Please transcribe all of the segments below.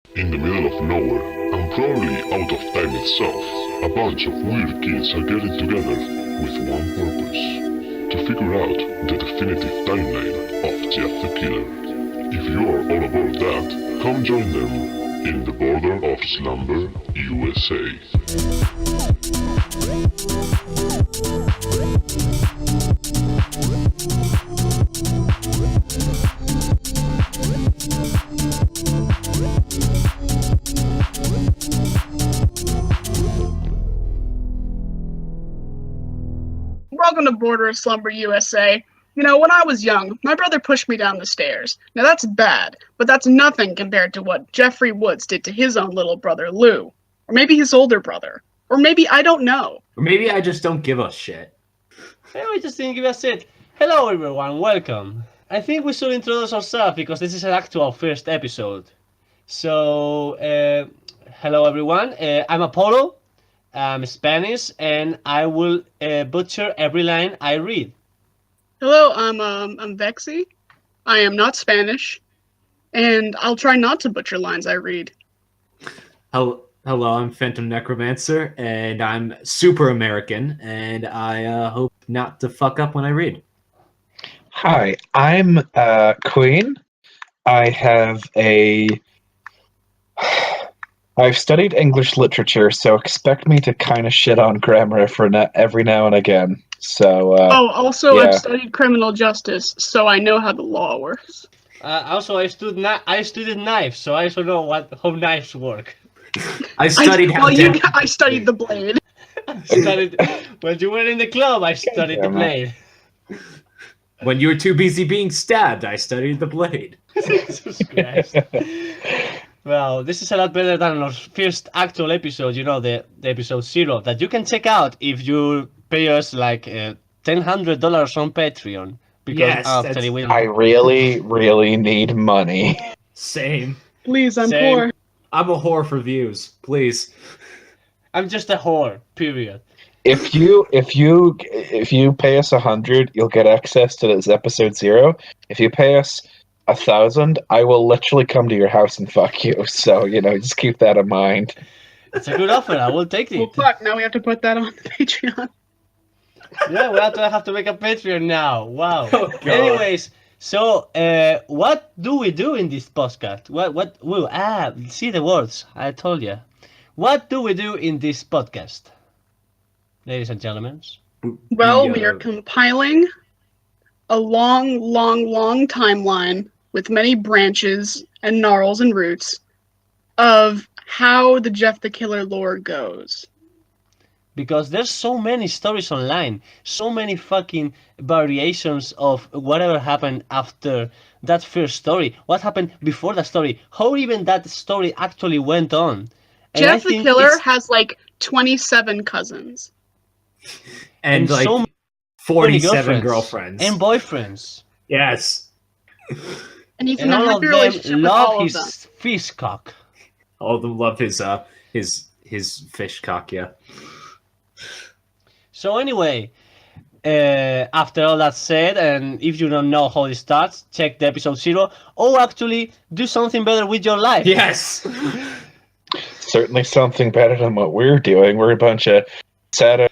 In the middle of nowhere, and probably out of time itself, a bunch of weird kids are getting together with one purpose: to figure out the definitive timeline of Jeff the Killer. If you're all about that, come join them in the border of Slumber USA. Welcome to Border of Slumber USA. You know, when I was young, my brother pushed me down the stairs. Now that's bad, but that's nothing compared to what Jeffrey Woods did to his own little brother, Lou. Or maybe his older brother. Or maybe I don't know. Or maybe I just don't give a shit. Maybe we just didn't give a shit. Hello everyone, welcome. I think we should introduce ourselves because this is an actual first episode. So, hello everyone, I'm Apollo, I'm Spanish, and I will butcher every line I read. Hello, I'm Vexy. I am not Spanish. And I'll try not to butcher lines I read. Hello, I'm Phantom Necromancer, and I'm super American, and I hope not to fuck up when I read. Hi, I'm Queen. I've studied English literature, so expect me to kind of shit on grammar every now and again. So. Also, yeah. I've studied criminal justice, so I know how the law works. Also, I studied knives, so I also know how knives work. I studied I studied the blade. When you were in the club, I studied the blade. When you were too busy being stabbed, I studied the blade. Jesus Christ. Well, this is a lot better than our first actual episode, you know, the episode 0, that you can check out if you pay us like $1,000 on Patreon. Because Yes, I really, really need money. Same. Please, I'm Same. poor. I'm a whore for views, please. I'm just a whore, period. If you pay us 100, you'll get access to this episode 0. If you pay us 1,000, I will literally come to your house and fuck you. So, just keep that in mind. It's a good offer, I will take it. Well, fuck, now we have to put that on Patreon. Yeah, we have to make a Patreon now. Wow. Oh, God. Anyways, so what do we do in this podcast? See the words, I told you. What do we do in this podcast? Ladies and gentlemen. Well, we are compiling a long timeline with many branches and gnarls and roots of how the Jeff the Killer lore goes. Because there's so many stories online, so many fucking variations of whatever happened after that first story, what happened before that story, how even that story actually went on. And Jeff the Killer has like 27 cousins. And like so 47 girlfriends. And boyfriends. Yes. And he's And in a all of happy them relationship with love all of them. his fish cock. All of them love his fish cock, yeah. So anyway, after all that said, and if you don't know how it starts, check the episode 0, or actually do something better with your life. Yes. Certainly something better than what we're doing. We're a bunch of sadists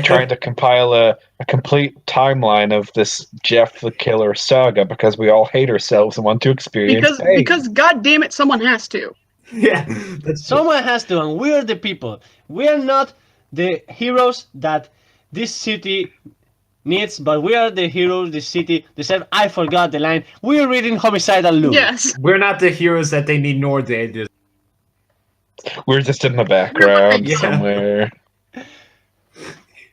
trying to compile a complete timeline of this Jeff the Killer saga because we all hate ourselves and want to experience pain. Because god damn it, someone has to. Yeah. Someone has to, and we're the people. We're not the heroes that this city needs, but we are the heroes this city deserves. I forgot the line. We're reading Homicidal Lou. Yes. We're not the heroes that they need, nor they do. We're just in the background Yeah. somewhere.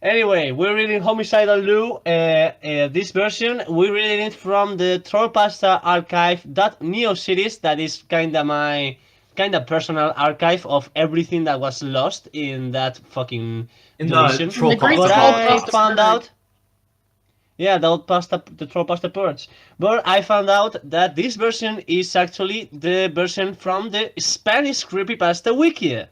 Anyway, we're reading Homicidal Lou. This version, we're reading it from the Trollpasta archive.neo series. That is my personal archive of everything that was lost in that fucking division. The great But I Trollpasta found purge. out, yeah, the Trollpasta purge. But I found out that this version is actually the version from the Spanish Creepypasta Wiki.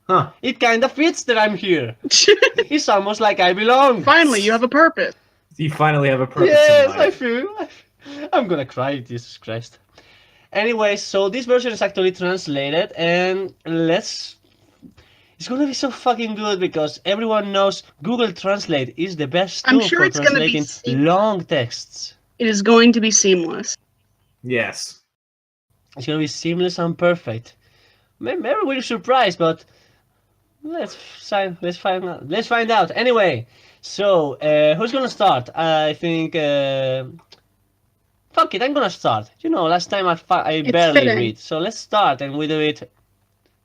Huh. It kind of fits that I'm here. It's almost like I belong. Finally, you have a purpose. You finally have a purpose Yes, in I life. feel. I'm gonna cry, Jesus Christ. Anyway, so this version is actually translated, and it's gonna be so fucking good because everyone knows Google Translate is the best I'm tool sure for it's gonna be translating long texts. It is going to be seamless. Yes. It's gonna be seamless and perfect. Maybe we're surprised, but let's find out. Let's find out. Anyway, so who's gonna start? I think. Fuck it, I'm gonna start. You know, last time I It's barely fitting. read, so let's start and we do it.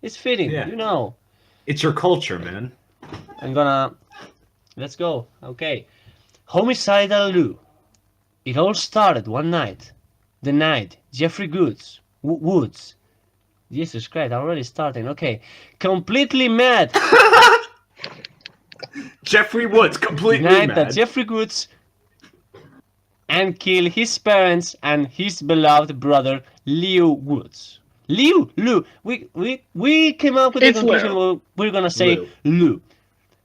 It's fitting, Yeah. you know. It's your culture, man. Let's go. Okay. Homicidal Lou. It all started one night. The night Jeffrey Woods. Jesus Christ, I'm already starting. Okay. Completely mad. Jeffrey Woods, completely The night mad. that Jeffrey Woods and killed his parents and his beloved brother LiuWoods. Lou. We came up with the It's conclusion Lou. we're gonna say Lou.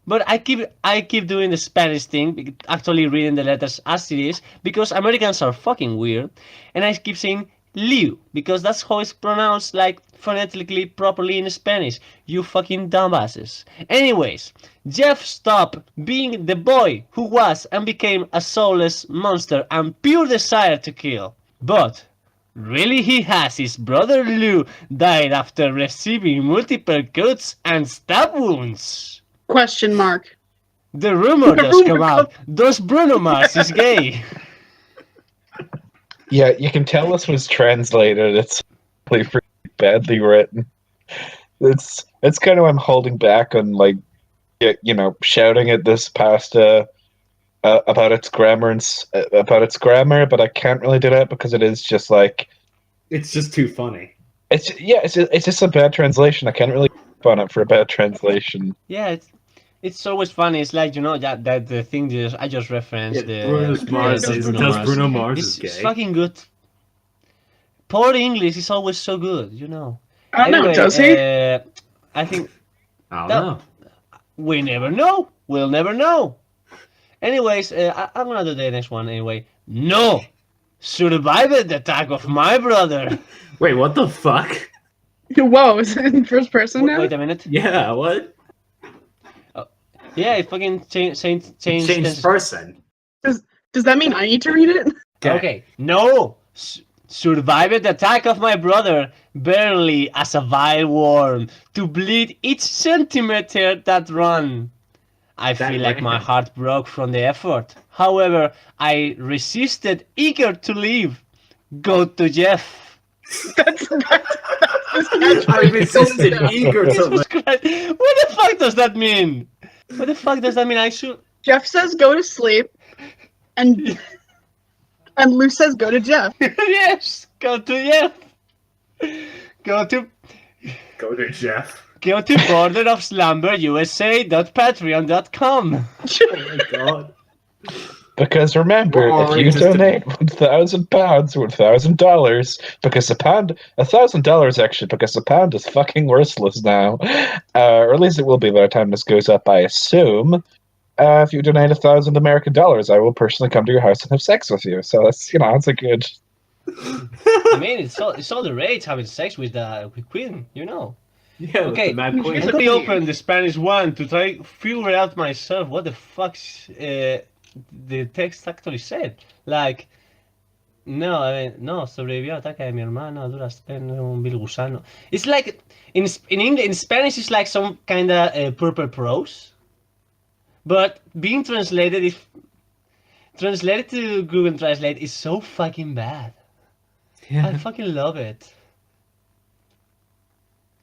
But I keep doing the Spanish thing, actually reading the letters as it is, because Americans are fucking weird, and I keep saying Liu, because that's how it's pronounced, like, phonetically properly in Spanish. You fucking dumbasses. Anyways, Jeff stopped being the boy who was and became a soulless monster and pure desire to kill. But really he has. His brother Lou died after receiving multiple cuts and stab wounds. Question mark. The rumor does come out. Does Bruno Mars is gay? Yeah, you can tell this was translated. It's really badly written. It's kind of I'm holding back on, like, you know, shouting at this pasta about its grammar but I can't really do that because it is just like It's just too funny. it's just a bad translation. I can't really on it for a bad translation. Yeah, it's always funny. It's like, you know, that the thing I just referenced. Bruno Mars is It's gay. fucking good. Poor English is always so good, you know. I don't know, does he? I think I don't know. we never know. We'll never know. Anyways, I'm gonna do the next one anyway. No! Survived the attack of my brother! Wait, what the fuck? Whoa, is it in first person now? Wait a minute. Yeah, what? Yeah, it fucking changed person. Does that mean I need to read it? Okay. No! Survived the attack of my brother, barely as a vile worm, to bleed each centimeter that run. I feel like my heart broke from the effort. However, I resisted, eager to leave. Go to Jeff. That's I resisted, eager to Jesus Christ. What the fuck does that mean? What the fuck does that mean? I should... Jeff says go to sleep, and Lou says go to Jeff. Yes, go to Jeff. Go to Jeff. Go to borderofslumberusa.patreon.com. Oh my god. Because remember, if you donate £1,000 or $1,000, because $1,000 actually, because the pound is fucking worthless now, or at least it will be by the time this goes up, I assume. If you donate $1,000 American dollars, I will personally come to your house and have sex with you. So that's, you know, it's a good. I mean, it's all the rage having sex with Queen, you know. Yeah, okay. The Mad Queen. Let me open the Spanish one to try figure out myself what the fuck's the text actually said. Like, no, sobrevivió al ataque de mi hermano, a duras penas, un vil gusano. It's like in English, in Spanish, it's like some kind of purple prose, but being translated to Google Translate is so fucking bad. Yeah. I fucking love it.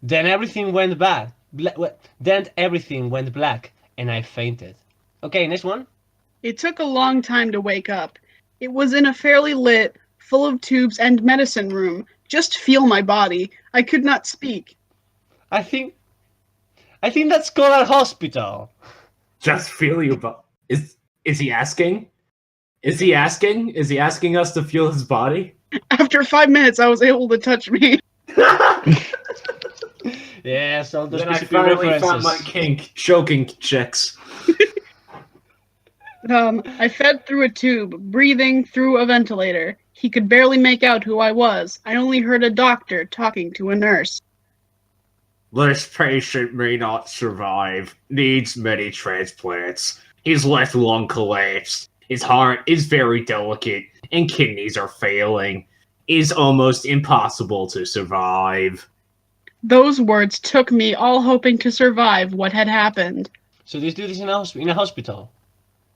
Then everything went bad. Then everything went black, and I fainted. Okay, next one. It took a long time to wake up. It was in a fairly lit, full of tubes and medicine room. Just feel my body. I could not speak. I think that's called a hospital. Just feel you, but is he asking? Is he asking? Is he asking us to feel his body? After 5 minutes, I was able to touch me. Yes, all those Then I specific finally references. found my kink, choking chicks. I fed through a tube, breathing through a ventilator. He could barely make out who I was. I only heard a doctor talking to a nurse. This patient may not survive. Needs many transplants. His left lung collapsed. His heart is very delicate, and kidneys are failing. It's almost impossible to survive. Those words took me, all hoping to survive what had happened. So this dude is in a hospital.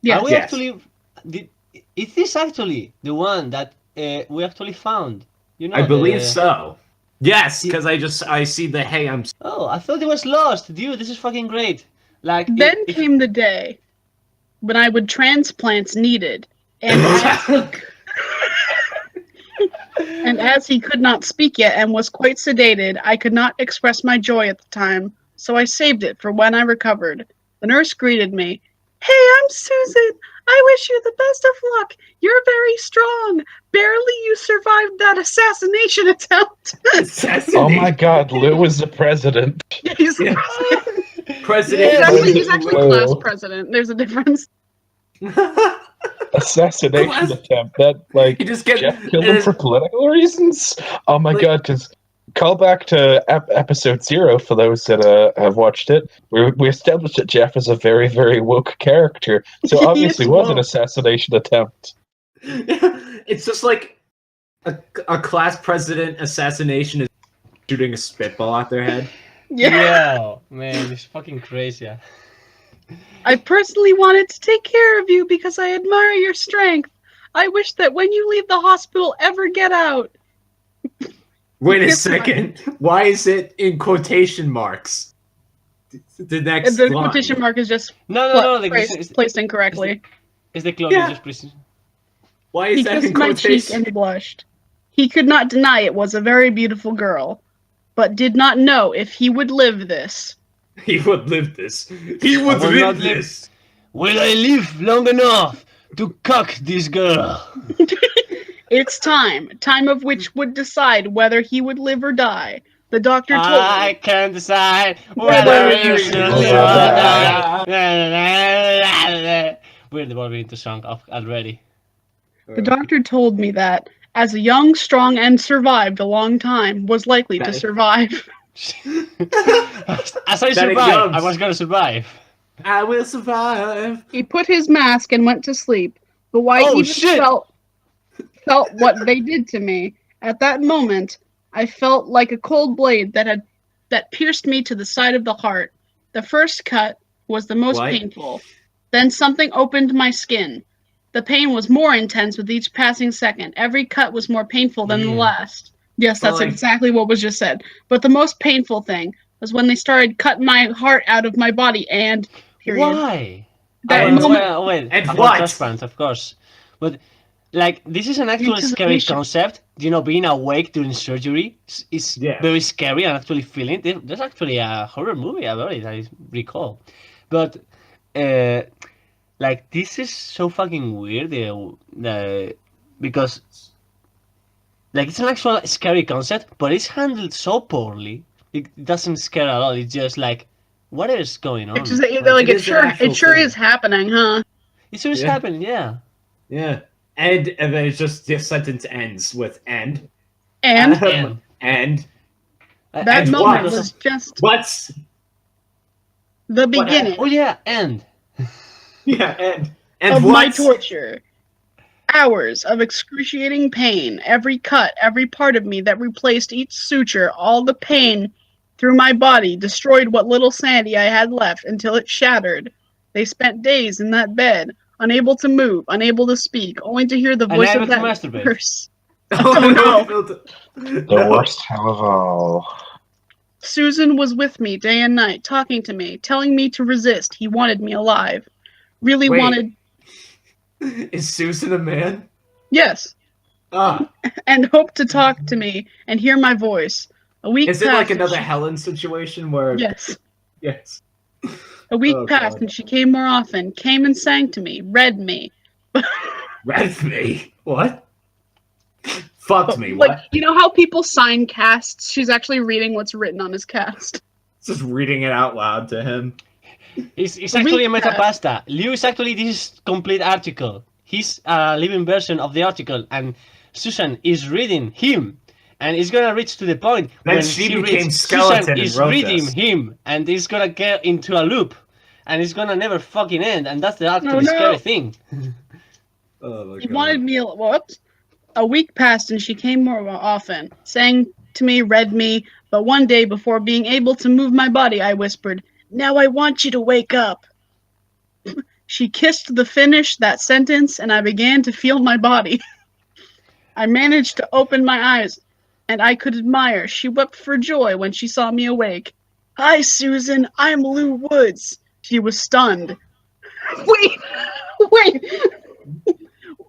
Yes. Are we Yes. actually? Is this actually the one that we actually found? You know, I believe the- so. Yes, because I see the hey, I'm Oh, I thought it was lost, dude. This is fucking great. Like Then if- came the day when I would transplants needed, and as he could not speak yet and was quite sedated, I could not express my joy at the time, so I saved it for when I recovered. The nurse greeted me. Hey, I'm Susan. I wish you the best of luck. You're very strong. Barely you survived that assassination attempt. Oh my god, Lou was the president. He's the Yeah. president. President. He's actually Lou. class president. There's a difference. Assassination Class- attempt. That, like, You just get Jeff killed him for political reasons? Oh my Like- god, because call back to episode 0 for those that have watched it. We established that Jeff is a very, very woke character, so He obviously is was an woke. assassination attempt. It's just like a class president assassination is shooting a spitball at their head. Yeah, man, it's fucking crazy. Yeah. I personally wanted to take care of you because I admire your strength. I wish that when you leave the hospital, ever get out. Wait a Yes, second. Why is it in quotation marks? The next The line. quotation mark is just No. placed incorrectly. It's the clock. Yeah. Just precision. Why He is that in kissed my cheek quotation? and blushed. He could not deny it was a very beautiful girl, but did not know if he would live this. He would live this. He would will not live live- this. Will I live long enough to cuck this girl? It's time of which would decide whether he would live or die. The doctor told I me. can decide Whether whether you you should should live live or or die. We're devolving into song already. The doctor told me that, as a young, strong, and survived a long time, was likely to That- survive. As I That survive, young. I was gonna survive. I will survive. He put his mask and went to sleep. But why Oh, even shit! felt what they did to me. At that moment, I felt like a cold blade that pierced me to the side of the heart. The first cut was the most What? painful. Then something opened my skin. The pain was more intense with each passing second. Every cut was more painful than the Yeah. last. Yes, that's Like- exactly what was just said. But the most painful thing was when they started cutting my heart out of my body and period. Why? That And- moment, Well, And about what? transplants, of course. But like, this is an actual Because of scary patient. concept. You know, being awake during surgery is Yeah. very scary and actually feeling it. There's actually a horror movie about it, I recall. But like, this is so fucking weird. Because like, it's an actual scary concept, but it's handled so poorly. It doesn't scare at all. It's just like, what is going on? it's just, Like, it it is an actual sure thing. is happening, huh? It's just Yeah. happening, yeah. Yeah. And then it's just this sentence ends with end. And And And that and moment what? was just What's the beginning oh yeah, and yeah, and of what? my torture. Hours of excruciating pain, every cut, every part of me that replaced each suture, all the pain through my body destroyed what little sanity I had left until it shattered. They spent days in that bed, unable to move, unable to speak, only to hear the voice Unable of to that masturbate. nurse. Oh no. The worst hell of all. Susan was with me day and night, talking to me, telling me to resist. He wanted me alive. Really Wait. wanted, Is Susan a man? yes, Ah, and hoped to talk to me and hear my voice. A week is it passed like and another she- Helen situation where? Yes. Yes. A week Oh, passed God. and she came more often, came and sang to me, read me. Read me. What? Fucked me. Like, What? you know how people sign casts? She's actually reading what's written on his cast. Just reading it out loud to him. it's actually a Recap. metapasta. Liu is actually this complete article. He's a living version of the article, and Susan is reading him. And it's gonna reach to the point Then when she he became reads skeleton Susan and is wrote reading this. him, and it's gonna get into a loop, and it's gonna never fucking end, and that's the actually Oh, no. scary thing. Oh my He wanted me. Whoops. A week passed and she came more often, sang to me, read me, but one day before being able to move my body, I whispered, "Now I want you to wake up." She kissed the finish that sentence and I began to feel my body. I managed to open my eyes and I could admire. She wept for joy when she saw me awake. "Hi, Susan, I'm LiuWoods." She was stunned. Wait.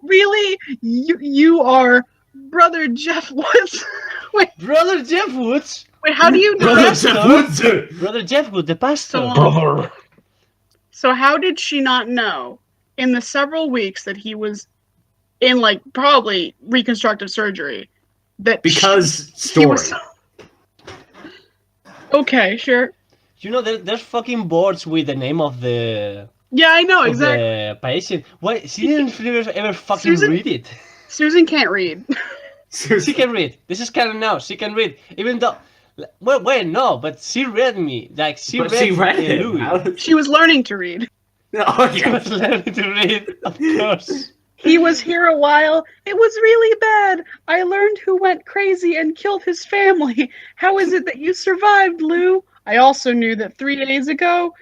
Really? You are Brother Jeff Woods? Brother Jeff Woods. Wait, how do you know Brother that? Jeff Woods! Brother Jeff Woods, the pastor. Brother. So how did she not know in the several weeks that he was in, like, probably reconstructive surgery that Because he story. was... Okay, sure. You know, there's fucking boards with the name of the Yeah, I know, of exactly. the patient. Why she didn't ever fucking Susan- read it? Susan can't read. She can read. This is canon now. She can read, even though. Well, wait, no, but she read me. Like she But read, she read it. Louis. She was learning to read. Oh, She yeah. was learning to read, of course. He was here a while. It was really bad. I learned who went crazy and killed his family. How is it that you survived, Lou? I also knew that 3 days ago,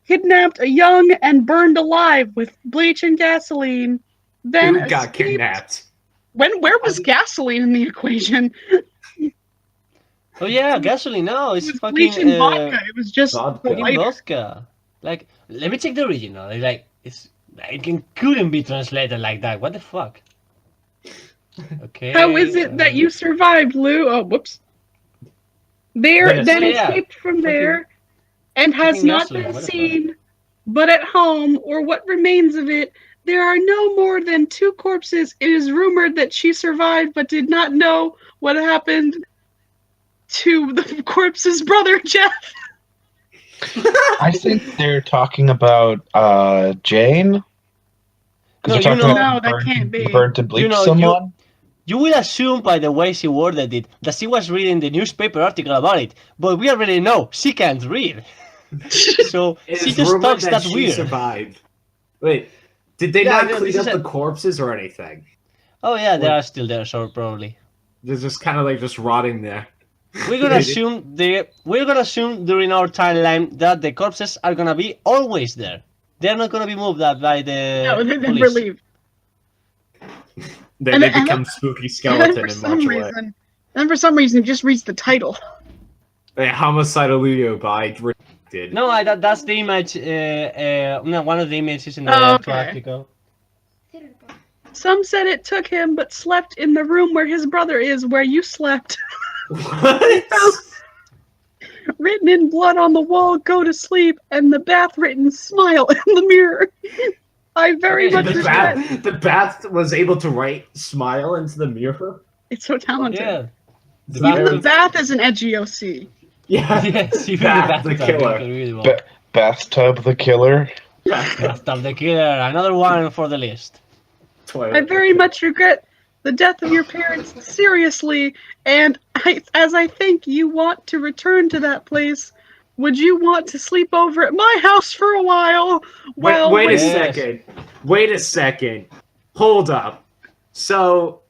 kidnapped a young and burned alive with bleach and gasoline. Then Who got escaped. kidnapped? Where was gasoline in the equation? Oh yeah, gasoline. No, It it's was fucking bleach and vodka. It was just vodka. the fucking lighter. vodka. Like, let me check the original. Like, couldn't be translated like that. What the fuck? Okay. How is it that you survived, Lou? Oh, whoops. There, Yes. then Yeah. escaped from there, and has fucking not gasoline, been what the fuck? seen. But at home, or what remains of it, there are no more than 2 corpses. It is rumored that she survived, but did not know what happened to the corpse's brother, Jeff. I think they're talking about Jane. No, They're talking you know- about No, that burnt- can't be. burnt to bleach You know, someone. You will assume by the way she worded it that she was reading the newspaper article about it, but we already know she can't read. So It she is just rumored talks that that she weird. survived. Wait, did they Yeah, not no, clean this up is the a- corpses or anything? Oh yeah, they Wait. are still there, so probably. They're just kind of like just rotting there. We're gonna assume during our timeline that the corpses are gonna be always there. They're not gonna be moved out by the No, they police. never leave. Then And they then- become spooky And skeleton then and march away. for some reason, it just reads the title. Wait, Homicidal Leo by did. No, that's the image. No, one of the images in the Oh, actual okay. article. Some said it took him, but slept in the room where his brother is, where you slept. What? Written in blood on the wall, "Go to sleep," and the bath written, "Smile," in the mirror. I very Okay, much The regret. bath was able to write smile into the mirror. It's so talented. Yeah. Even the bath is an edgy OC. Yeah. Yes, even Bath the the bathtub killer. did really well. Ba- Bathtub the killer. Bathtub the killer, another one for the list. I very much regret the death of your parents, seriously, and as I think you want to return to that place, would you want to sleep over at my house for a while? Well, Wait a Yes. second. Wait a second. Hold up. So,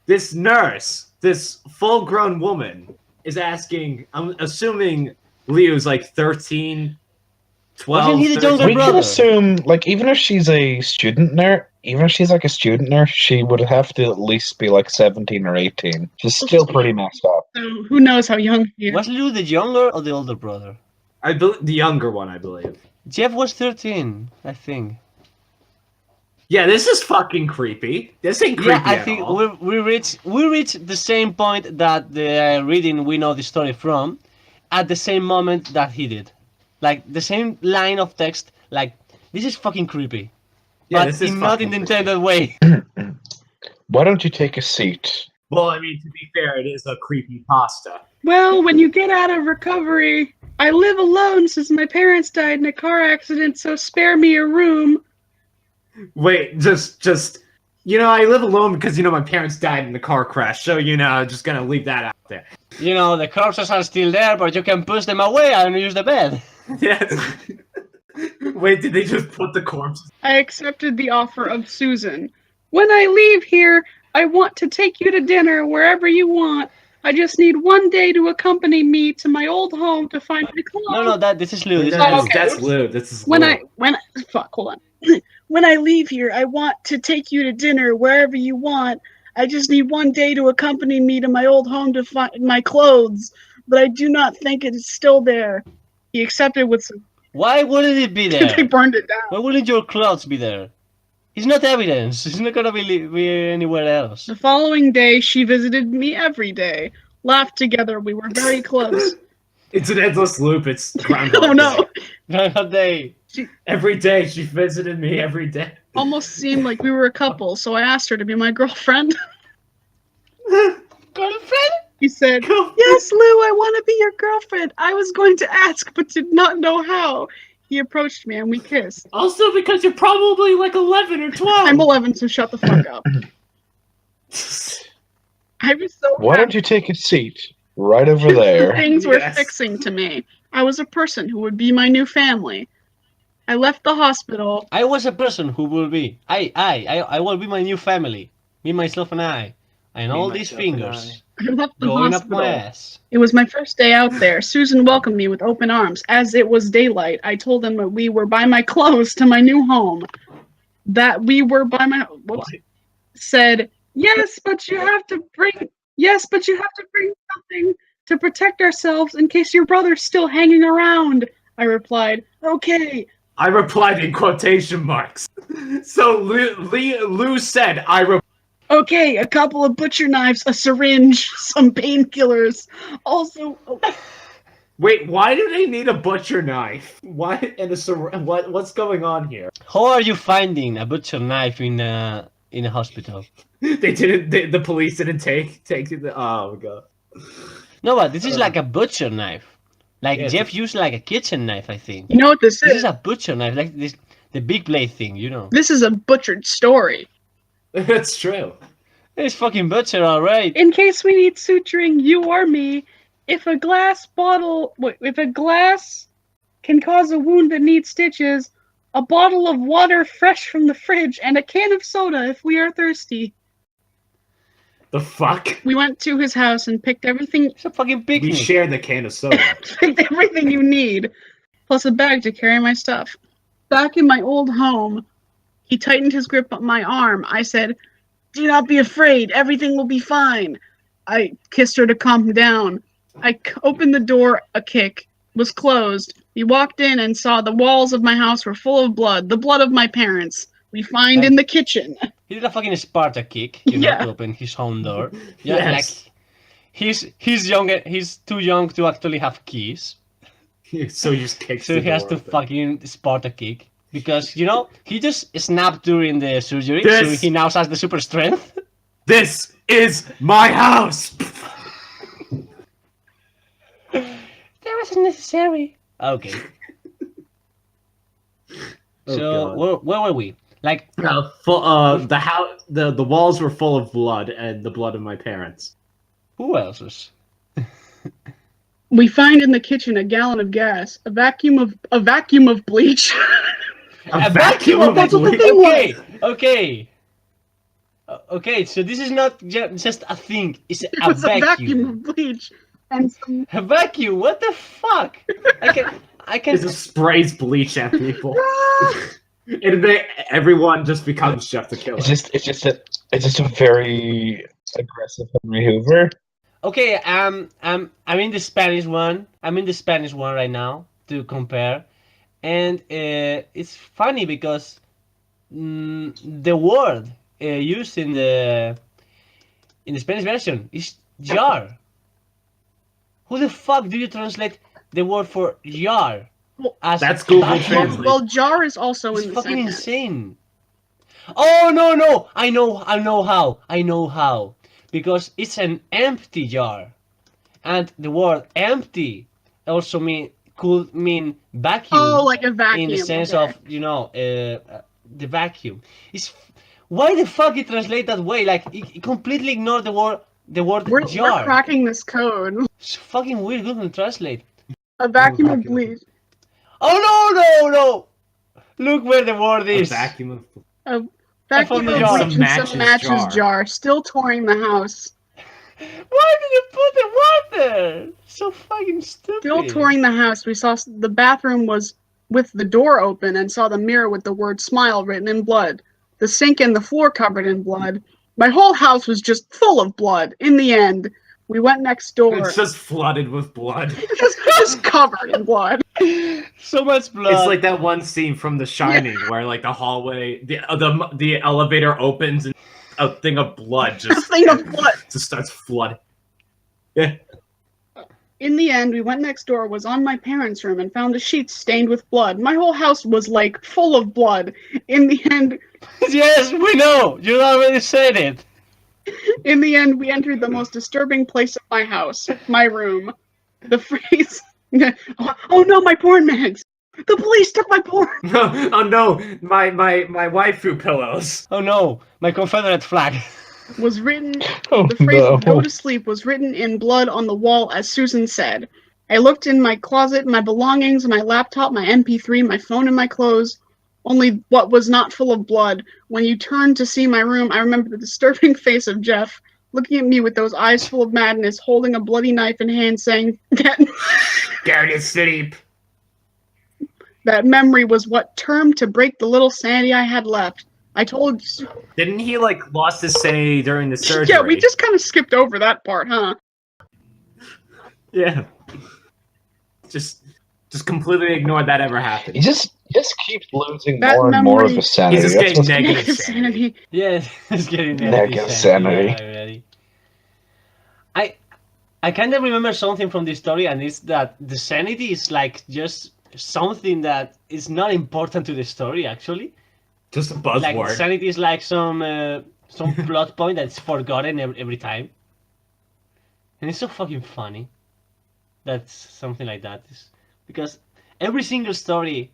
this nurse, this full-grown woman, is asking. I'm assuming Leo's like 13, 12. Wasn't he the 13. younger We can brother. assume, like, even if she's a student nurse, even if she's like a student nurse, she would have to at least be like 17 or 18. She's still pretty messed up. so who knows how young he is? Was Lou the younger or the older brother? I believe the younger one. I believe. Jeff was 13, I think. Yeah, this is fucking creepy. This ain't creepy Yeah, I at think all. we reached the same point that the reading we know the story from, at the same moment that he did, like the same line of text. Like, this is fucking creepy, Yeah, but this is not fucking in the creepy. intended way. Why don't you take a seat? Well, I mean, to be fair, it is a creepy pasta. Well, when you get out of recovery, I live alone since my parents died in a car accident, so spare me a room. Wait, just I live alone because, my parents died in the car crash. So, just gonna leave that out there. The corpses are still there, but you can push them away and use the bed. Yes. Wait, did they just put the corpses? I accepted the offer of Susan. When I leave here, I want to take you to dinner wherever you want. I just need one day to accompany me to my old home to find my clothes. No, this is Lou. That's Lou. This is Lou. Hold on. When I leave here, I want to take you to dinner wherever you want. I just need one day to accompany me to my old home to find my clothes, but I do not think it is still there. He accepted with some. Why wouldn't it be there? They burned it down. Why wouldn't your clothes be there? It's not evidence. It's not gonna be anywhere else. The following day, she visited me every day. Laughed together. We were very close. It's an endless loop. It's Groundhog Oh no! Groundhog Day. Every day she visited me. Every day. Almost seemed like we were a couple, so I asked her to be my girlfriend. Girlfriend? He said, "Yes, Lou, I want to be your girlfriend. I was going to ask, but did not know how." He approached me and we kissed. Also, because you're probably like 11 or 12. I'm 11, so shut the fuck up. I was so Why happy. don't you take a seat right over there? Things were Yes. fixing to me. I was a person who would be my new family. I left the hospital. I was a person who will be. I will be my new family. Me, myself, and I. And Me, all these myself, and fingers I left the going up hospital. my ass. It was my first day out there. Susan welcomed me with open arms. As it was daylight, I told them that we were by my clothes to my new home. That we were by my said, yes, but you have to bring something to protect ourselves in case your brother's still hanging around. I replied, okay. I replied in quotation marks. So Lou said, Okay, a couple of butcher knives, a syringe, some painkillers. Also, Wait, why do they need a butcher knife? Why and what's going on here? How are you finding a butcher knife in a hospital? The police didn't take the. Oh my god. No, but this is like a butcher knife. Like Yeah, Jeff used like a kitchen knife, I think. you know what this This is? is a butcher knife, like this, the big blade thing, This is a butchered story. That's true. It's fucking butcher, alright. In case we need suturing, you or me, if a glass can cause a wound that needs stitches, a bottle of water fresh from the fridge, and a can of soda if we are thirsty. The fuck? We went to his house and picked everything It's a fucking We picnic. shared the can of soda. picked everything you need, plus a bag to carry my stuff. Back in my old home, he tightened his grip on my arm. I said, "Do not be afraid. Everything will be fine." I kissed her to calm him down. I opened the door a kick, was closed. We walked in and saw the walls of my house were full of blood, the blood of my parents. We find in the kitchen. He did a fucking Sparta kick, Yeah. to open his home door. Yeah, Yes. like he's too young to actually have keys. So he just kicks So the he has door to open. fucking Sparta kick. Because, he just snapped during the surgery, so This- he now has the super strength. This is my house! That wasn't necessary. Okay. Oh, So, God. where were we? Like, The house, the walls were full of blood, and the blood of my parents. who else was? We find in the kitchen a gallon of gas, a vacuum of bleach. A vacuum of That's what the bleach? thing Okay, okay. Okay, so this is not just a thing, it's It a was a vacuum vacuum. of bleach and some. A vacuum? What the fuck? I can. It just sprays bleach at people. Everyone just becomes Jeff the Killer. It's just a very aggressive Henry Hoover. Okay, I'm in the Spanish one. I'm in the Spanish one right now to compare, and it's funny because the word used in the Spanish version is jar. Who the fuck do you translate the word for jar as That's Google vacuum? Translate. Well, jar is also It's in the fucking sentence. insane. Oh no! I know how. Because it's an empty jar, and the word empty also could mean vacuum. Oh, like a vacuum. In the sense okay. of the vacuum. It's Why the fuck it translate that way? Like, it completely ignored the word We're jar. cracking this code. It's fucking weird Google Translate. A vacuum of bleach. Oh no! Look where the word A is. vacuum of... A I found vacuum the of jar. bleach in some matches jar. jar. Still touring the house. Why did you put the word there? So fucking stupid. Still touring the house. We saw the bathroom was with the door open and saw the mirror with the word smile written in blood. The sink and the floor covered in blood. My whole house was just full of blood. In the end, we went next door. It's just flooded with blood. just covered in blood. So much blood. It's like that one scene from The Shining where like the hallway, the elevator opens and a thing of blood just starts flooding. Yeah. In the end, we went next door, was on my parents' room, and found the sheets stained with blood. My whole house was, like, full of blood. In the end... Yes, we know! You already said it! In the end, we entered the most disturbing place of my house. My room. The phrase... Oh no, my porn mags! The police took my porn! Oh no, my waifu pillows. Oh no, my Confederate flag. Was written... Oh, The phrase no. "go to sleep" was written in blood on the wall, as Susan said. I looked in my closet, my belongings, my laptop, my MP3, my phone, and my clothes. Only what was not full of blood. When you turned to see my room, I remember the disturbing face of Jeff, looking at me with those eyes full of madness, holding a bloody knife in hand, saying that Go to sleep. that memory was what termed to break the little sanity I had left. I told... Didn't he like lost his sanity during the surgery? Yeah, we just kind of skipped over that part, huh? Yeah. Just completely ignored that ever happened. He just keeps losing That more and more of memory- his sanity. He's just That's getting what's- negative Negative sanity. Yeah, it's getting Negative sanity. Already. I kind of remember something from this story, and it's that the sanity is like just something that is not important to the story, actually. Just a Like buzzword. sanity is like some plot point that's forgotten every time, and it's so fucking funny. That's something like that is because every single story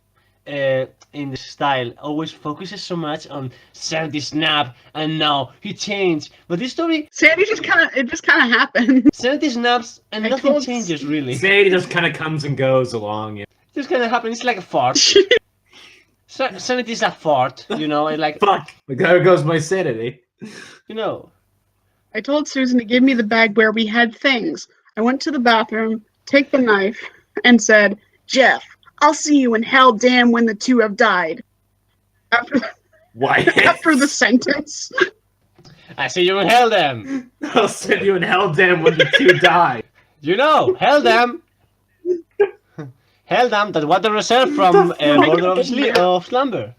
in the style always focuses so much on sanity snap and now he changed, but this story Sanity just kind of happened. sanity snaps and I nothing told- changes really. Sanity just kind of comes and goes along. Yeah. This kind of happens. It's like a fart. Sanity is a fart, you know, and like Fuck. Like, there goes my sanity. you know. I told Susan to give me the bag where we had things. I went to the bathroom, take the knife, and said, "Jeff, I'll see you in hell damn when the two have died." Why? After the sentence. I see you in hell, them. I'll send you in hell damn when the two die. You know, hell them. Hell them, that water reserve from Border of Slumber.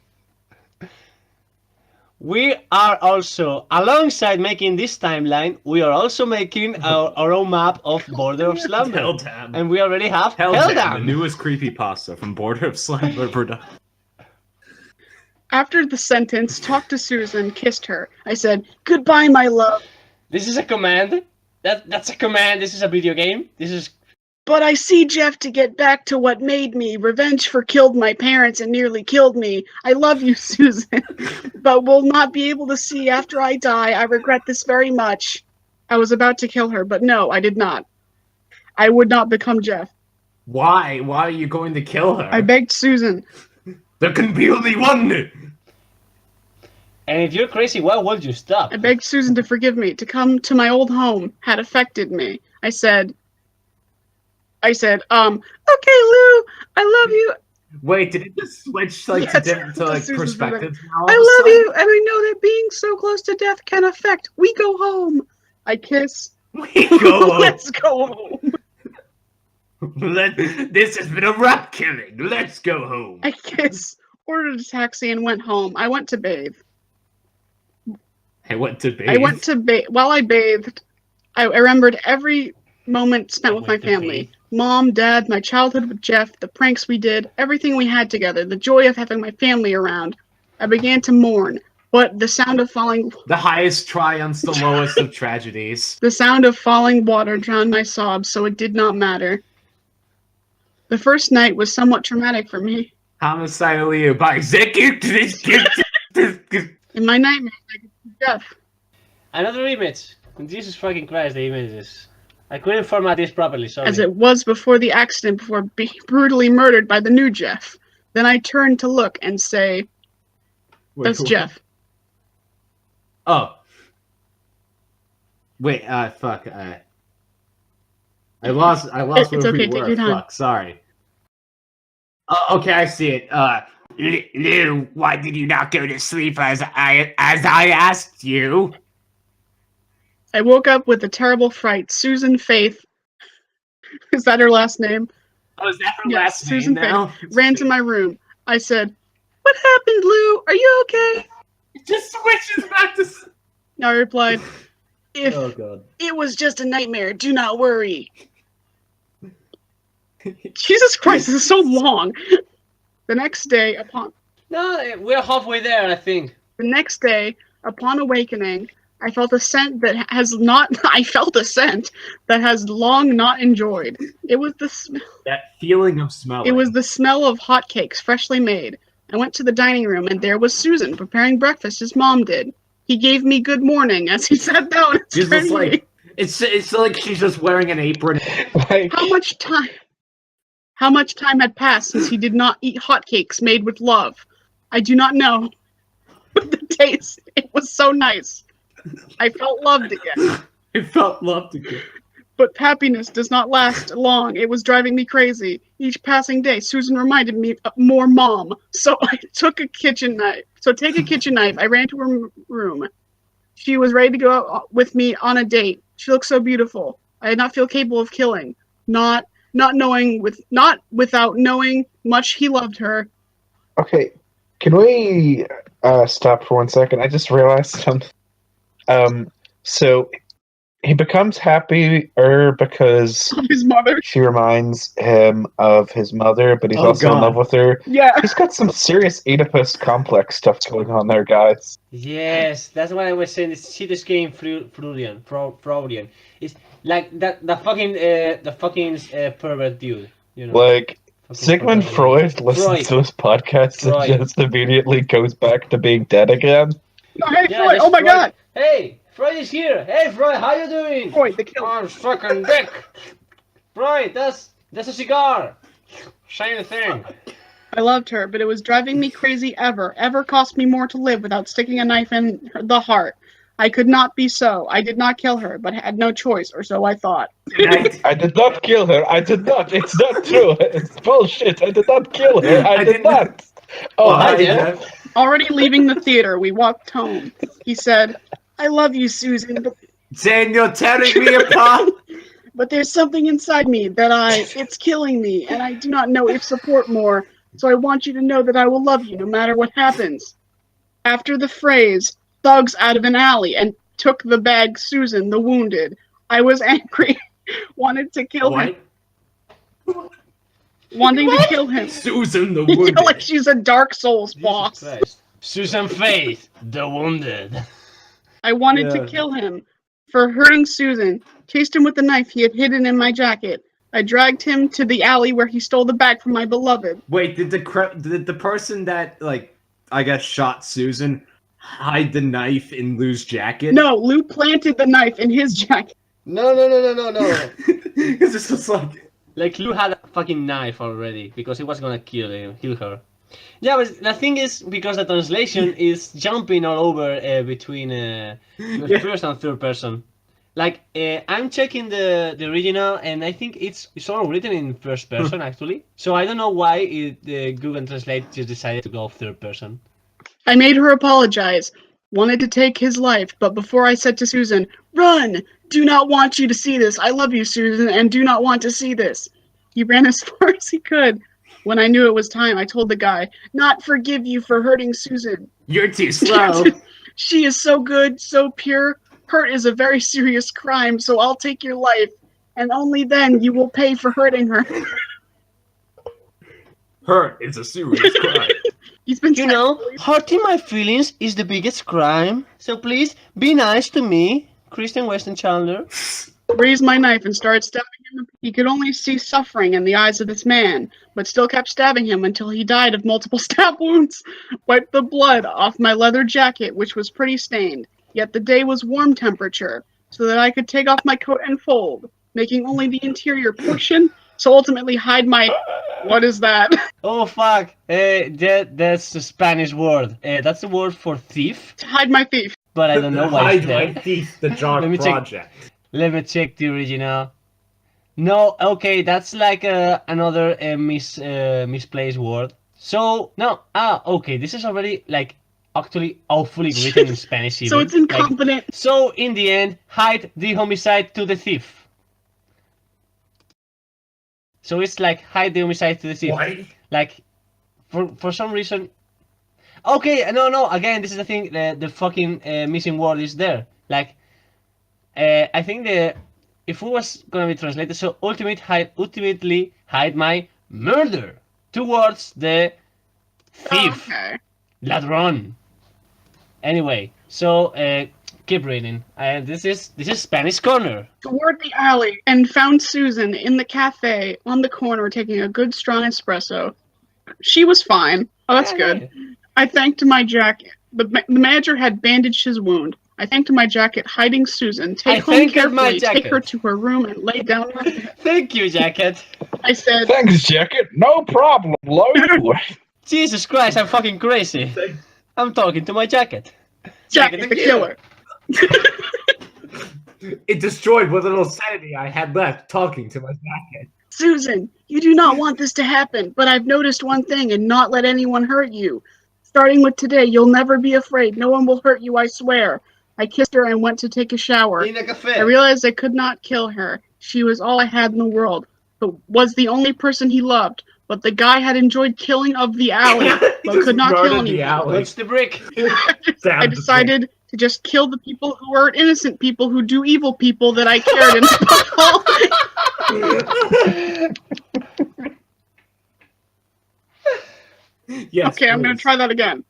We are also, alongside making this timeline, we are also making our own map of Border of Slumber. Hell damn. And we already have Hell Hell damn, the Damn. newest creepypasta from Border of Slumber production. After the sentence, talked to Susan, kissed her. I said, "Goodbye, my love." This is a command. That's a command. This is a video game. This is But I see Jeff to get back to what made me. Revenge for killed my parents and nearly killed me. I love you, Susan, but will not be able to see after I die. I regret this very much. I was about to kill her, but no, I did not. I would not become Jeff. Why? Why are you going to kill her? I begged Susan. There can be only one! And if you're crazy, why would you stop? I begged Susan to forgive me, to come to my old home, had affected me. I said, okay, Lou, I love you. Wait, did it just switch like Yes, to like Susan's perspectives now? all I of a love sudden? you, and I know that being so close to death can affect. We go home. I kiss. We go home. Let's go home. This has been a rap killing. Let's go home. I kiss, ordered a taxi, and went home. I went to bathe. I went to bathe. I went to bathe. While I bathed, I remembered every moment spent with my went to family. bathe. Mom, Dad, my childhood with Jeff, the pranks we did, everything we had together, the joy of having my family around. I began to mourn, but the sound of falling triumphs, the lowest of tragedies. The sound of falling water drowned my sobs, so it did not matter. The first night was somewhat traumatic for me. Homicidal by executive. In my nightmare, I could see Jeff. Another image. Jesus fucking Christ, the images. I couldn't format this properly, sorry. As it was before the accident, before being brutally murdered by the new Jeff. Then I turned to look and say, that's what? Jeff. Oh. Wait, fuck, I lost It's where okay, we take were. your time. Fuck, sorry. Oh, okay, I see it. Liu, why did you not go to sleep as I asked you? I woke up with a terrible fright. Susan Faith, is that her last name? Oh, is that her Yes, last Susan name now? Ran to my room. I said, what happened, Lou? Are you okay? It just switches back to... I replied, if Oh god. it was just a nightmare, do not worry. Jesus Christ, this is so long. The next day, upon We're halfway there, I think. awakening, I felt a scent that has long not enjoyed. It was That feeling of smelling. It was the smell of hotcakes freshly made. I went to the dining room, and there was Susan preparing breakfast as Mom did. He gave me good morning as he sat down. She's just like, it's like she's just wearing an apron. Like, How much time had passed since he did not eat hotcakes made with love? I do not know. But the taste, it was so nice. I felt loved again. But happiness does not last long. It was driving me crazy. Each passing day, Susan reminded me of more Mom. So I took a kitchen knife. I ran to her room. She was ready to go out with me on a date. She looked so beautiful. I did not feel capable of killing. Not without knowing much he loved her. okay, can we stop for 1 second? I just realized something. So he becomes happier because His mother. she reminds him of his mother, but he's also in love with her. Yeah. He's got some serious Oedipus complex stuff going on there, guys. Yes, that's what I was saying. This shit is getting Freudian. It's like the fucking pervert dude, you know. Like, Fucking Sigmund pervert. Freud listens to this podcast and just immediately goes back to being dead again. Oh, hey, Yeah, Freud. that's Oh my Freud. God. Hey, Freud is here. Hey, Freud, how you doing? Freud, the killer. Oh, fucking dick. Freud, that's a cigar. Same thing. I loved her, but it was driving me crazy ever cost me more to live without sticking a knife in the heart. I could not be so. I did not kill her, but had no choice, or so I thought. I did not kill her. I did not. It's not true. It's bullshit. I did not kill her. I did not. Oh, hi, did. Jeff. Already leaving the theater, we walked home. He said, I love you, Susan, Daniel tearing me apart. but there's something inside me it's killing me, and I do not know if support more, so I want you to know that I will love you no matter what happens. After the phrase, thugs out of an alley and took the bag Susan, the wounded, I was angry, wanted to kill him. Wanting to kill him. Susan the Yeah, wounded. like she's a Dark Souls boss. Jesus Christ. Susan Faith, the wounded. I wanted to kill him for hurting Susan, chased him with the knife he had hidden in my jacket. I dragged him to the alley where he stole the bag from my beloved. Wait, did the person that, like, I guess shot Susan hide the knife in Lou's jacket? No, Lou planted the knife in his jacket. No. Because this was like Lou had a fucking knife already because he was gonna kill her. Yeah, but the thing is, because the translation is jumping all over between first and third person. Like, I'm checking the original, and I think it's all written in first person, actually. So I don't know why Google Translate just decided to go third person. I made her apologize, wanted to take his life, but before I said to Susan, run! Do not want you to see this. I love you, Susan, and do not want to see this. He ran as far as he could. When I knew it was time, I told the guy, not forgive you for hurting Susan. You're too slow. She is so good, so pure. Hurt is a very serious crime, so I'll take your life, and only then you will pay for hurting her. Hurt is a serious crime. He's been hurting my feelings is the biggest crime. So please, be nice to me, Christian Weston Chandler. raised my knife and started stabbing him, he could only see suffering in the eyes of this man, but still kept stabbing him until he died of multiple stab wounds. Wiped the blood off my leather jacket, which was pretty stained, yet the day was warm temperature, so that I could take off my coat and fold, making only the interior portion, so ultimately hide my... What is that? Oh fuck! That's a Spanish word. That's the word for thief, To hide my thief. but I don't know why it's Hide there. My Thief, the Jock Let me check. Project. Let me check the original. No, okay, that's like another misplaced word. So no, okay, this is already like actually awfully written in Spanish. So even. it's incompetent. Like, so in the end, hide the homicide to the thief. So it's like hide the homicide to the thief. What? Like for some reason. Okay, no. Again, this is the thing. The fucking missing word is there. Like, I think if it was gonna be translated, so ultimately hide my murder towards the thief, Okay. ladrón. Anyway, so keep reading. This is Spanish Corner. Toward the alley and found Susan in the cafe on the corner taking a good strong espresso. She was fine. Oh, that's good. I thanked my jacket. The manager had bandaged his wound. I thanked my jacket, hiding Susan. Take home carefully, take her to her room and lay down. Thank you, jacket. I said, Thanks, jacket. No problem, Lou. Jesus Christ, I'm fucking crazy. I'm talking to my jacket. Jacket the killer. It destroyed what little sanity I had left talking to my jacket. Susan, you do not want this to happen, but I've noticed one thing and not let anyone hurt you. Starting with today, you'll never be afraid. No one will hurt you, I swear. I kissed her and went to take a shower. I realized I could not kill her. She was all I had in the world, but was the only person he loved. But the guy had enjoyed killing of the alley, but could not kill anyone. What's the brick? I decided to just kill the people who are innocent people who do evil people that I cared in. Yes, okay, I'm going please. to try that again.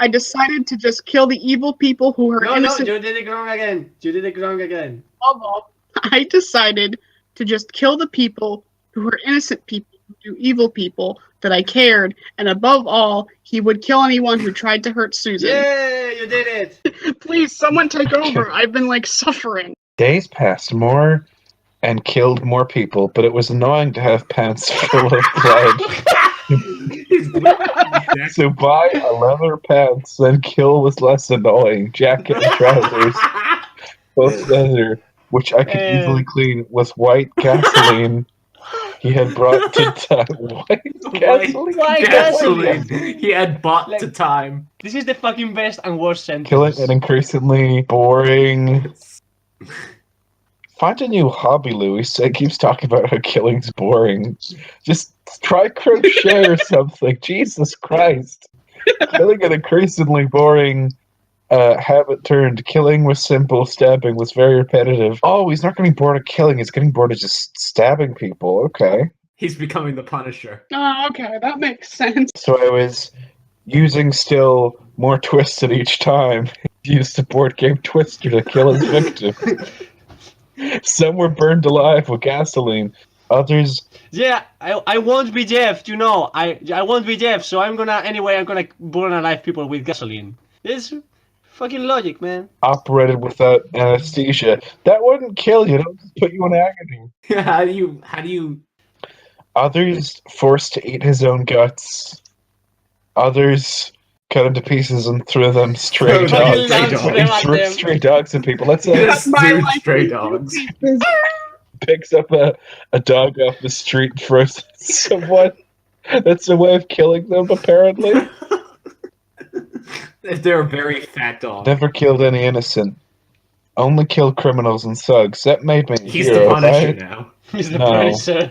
I decided to just kill the evil people who are innocent. No, you did it wrong again. Above all, I decided to just kill the people who are innocent people who do evil people that I cared, and above all, he would kill anyone who tried to hurt Susan. Yay, you did it! Please, someone take over. I've been, suffering. Days passed more and killed more people, but it was annoying to have pants full of blood. So buy a leather pants, then kill was less annoying. Jacket and trousers, both leather, which I could easily clean with white gasoline. He had brought to time. White gasoline. He had bought to time. This is the fucking best and worst sentence. Killing an increasingly boring. Find a new hobby, Lou. He keeps talking about how killing's boring. Just try crochet or something. Jesus Christ. Killing an increasingly boring habit turned. Killing was simple, stabbing was very repetitive. Oh, he's not getting bored of killing, he's getting bored of just stabbing people. Okay. He's becoming the Punisher. Oh, okay, that makes sense. So I was using still more twisted each time. He used the board game Twister to kill his victim. Some were burned alive with gasoline. Others... Yeah, I won't be Jeff, you know. I won't be Jeff, so I'm gonna burn alive people with gasoline. It's fucking logic, man. Operated without anesthesia. That wouldn't kill you, it'll just put you in agony. How do you... Others forced to eat his own guts. Others cut him to pieces and threw them stray dogs. Stray dogs at people. That's stray dogs. Picks up a dog off the street and throws it at someone. That's a way of killing them, apparently. If they're a very fat dog. Never killed any innocent. Only killed criminals and thugs. That made me a He's hero, the Punisher right? now. He's the Punisher.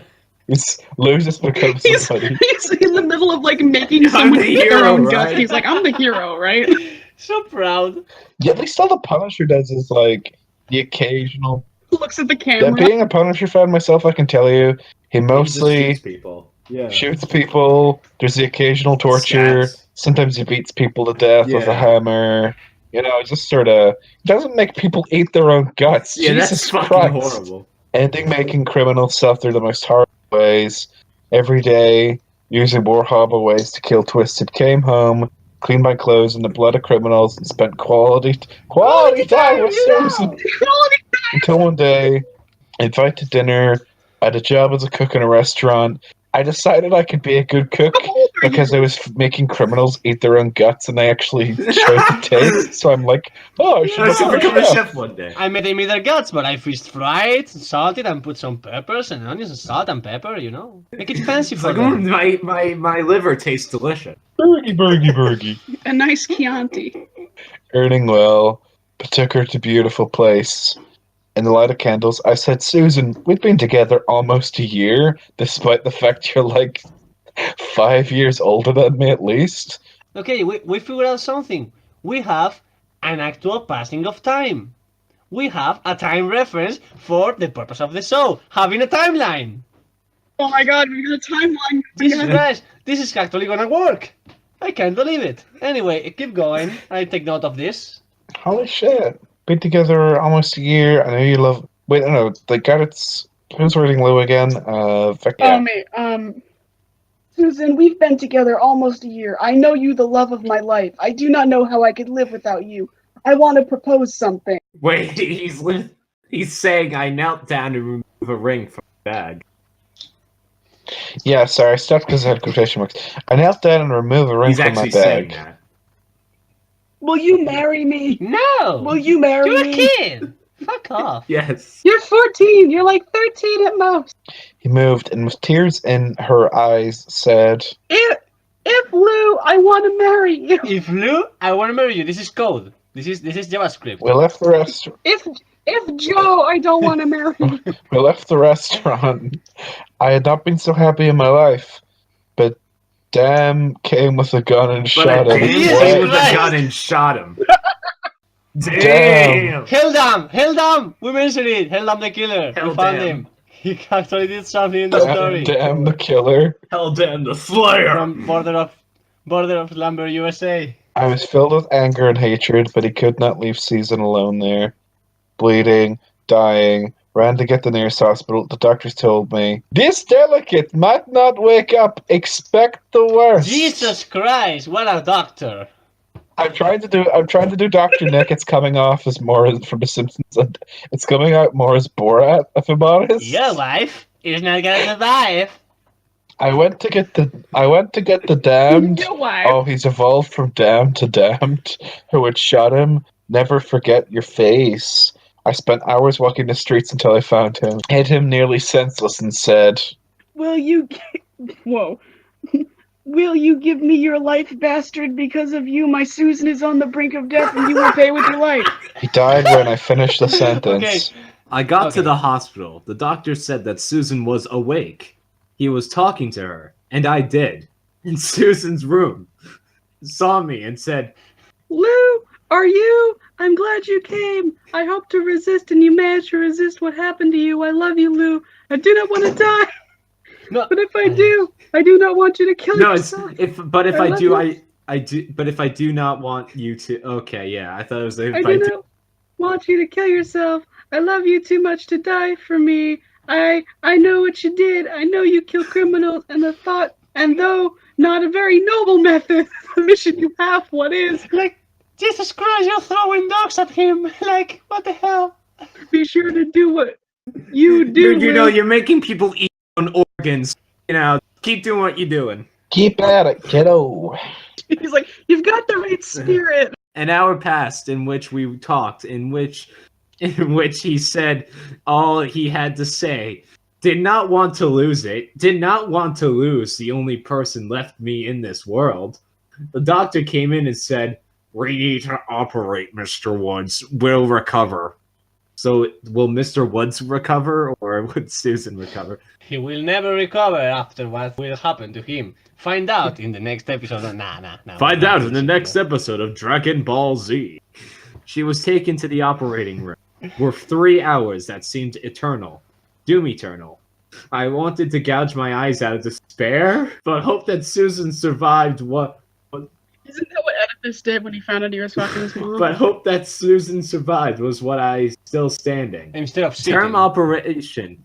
Lou just becomes somebody. He's in the middle of making someone eat their own guts. He's like, I'm the hero, right? So proud. Yeah, at least all the Punisher does is the occasional. Looks at the camera. Being a Punisher fan myself, I can tell you, he mostly shoots people. Yeah. Shoots people. There's the occasional torture. Stats. Sometimes he beats people to death with a hammer. You know, just sort of doesn't make people eat their own guts. Yeah, Jesus that's fucking Christ. horrible. ending making criminals suffer the most horrible ways. Every day, using more horrible ways to kill Twisted. Came home, cleaned my clothes in the blood of criminals, and spent quality time with Susan. Until one day, invited to dinner. I had a job as a cook in a restaurant. I decided I could be a good cook because I was making criminals eat their own guts, and I actually enjoyed the taste. So I'm like, I should become a chef one day. I made them eat their guts, but I fish fried, salted, and put some peppers and onions and salt and pepper. Make it fancy for them. My liver tastes delicious. Burgy. A nice Chianti. Earning well, but took her to a beautiful place. In the light of candles, I said, Susan, we've been together almost a year, despite the fact you're like 5 years older than me at least. Okay, we figured out something. We have an actual passing of time. We have a time reference for the purpose of the show, having a timeline. Oh my god, we got a timeline. Jesus Christ, this is actually gonna work. I can't believe it. Anyway, keep going. I take note of this. Holy shit. Been together almost a year. I know you love... Wait, no, the Garrett's... Who's reading Lou again? Vic. Oh, me. Susan, we've been together almost a year. I know you the love of my life. I do not know how I could live without you. I want to propose something. Wait, he's saying I knelt down to remove a ring from the bag. Yeah, sorry, I stopped because I had quotation marks. I knelt down and removed a ring He's from my actually saying bag. that. Will you marry me? No! Will you marry You're a me? kid! Fuck off. Yes. You're 14. You're like 13 at most. He moved, and with tears in her eyes, said, If Lou, I want to marry you. If Lou, I want to marry you. This is code. This is JavaScript. We left the restaurant. If Joe, I don't want to marry you. We left the restaurant. I had not been so happy in my life, but Damn came with a gun and shot him. Came What? with a gun and shot him. Damn. Hildam! We mentioned it! Hildam the killer! We found him! He actually did something in the story. Damn the killer. Hell damn the Slayer! From border of Slumber USA. I was filled with anger and hatred, but he could not leave Susan alone there. Bleeding, dying, ran to get the nearest hospital. The doctors told me, "This delicate might not wake up. Expect the worst." Jesus Christ! What a doctor! I'm trying to do Dr. Nick. It's coming off as more from The Simpsons, and it's coming out more as Borat, if I'm honest. Your wife is not gonna survive. I went to get the damned. Your wife. Oh, he's evolved from damned to damned. Who had shot him? Never forget your face. I spent hours walking the streets until I found him. Hit him nearly senseless and said, Will you Will you give me your life, bastard? Because of you, my Susan is on the brink of death, and you will pay with your life. He died when I finished the sentence. Okay. I got to the hospital. The doctor said that Susan was awake. He was talking to her, and I did. In Susan's room. Saw me and said, Lou, are you? I'm glad you came. I hope to resist, and you managed to resist what happened to you. I love you, Lou. I do not want to die. No. But if I do, I do not want you to kill no, it's yourself. But if I do not want you to. Okay, yeah, I thought it was. I do not want you to kill yourself. I love you too much to die for me. I know what you did. I know you kill criminals, and though not a very noble method, the mission you have, what is? Like, Jesus Christ, you're throwing dogs at him. Like, what the hell? Be sure to do what you do. You know, you're making people eat on organs. You know, keep doing what you're doing. Keep at it, kiddo. He's like, you've got the right spirit. An hour passed in which we talked, in which he said all he had to say. Did not want to lose it. Did not want to lose the only person left me in this world. The doctor came in and said, "We need to operate, Mr. Woods. We'll recover." So will Mr. Woods recover, or would Susan recover? He will never recover after what will happen to him. Find out in the next episode. Nah. Find out in the next episode of Dragon Ball Z. She was taken to the operating room. For 3 hours that seemed eternal. Doom eternal. I wanted to gouge my eyes out of despair, but hope that Susan survived what... Isn't that what This did when he found out he was fucking his mom. But hope that Susan survived was what I still standing. Instead of sitting. Term operation.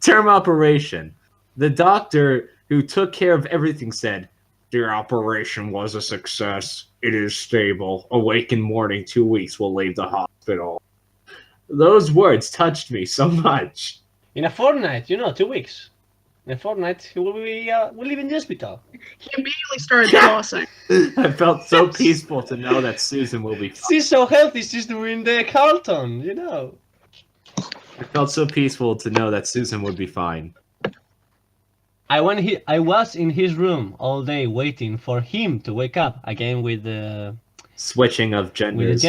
Term operation. The doctor who took care of everything said, "The operation was a success. It is stable. Awake in morning, 2 weeks will leave the hospital." Those words touched me so much. In a fortnight, 2 weeks. In a fortnight, we'll live in the hospital. He immediately started flossing. I felt so peaceful to know that Susan will be fine. She's so healthy, she's doing the Carlton, I felt so peaceful to know that Susan would be fine. I was in his room all day waiting for him to wake up again with the Switching of genders.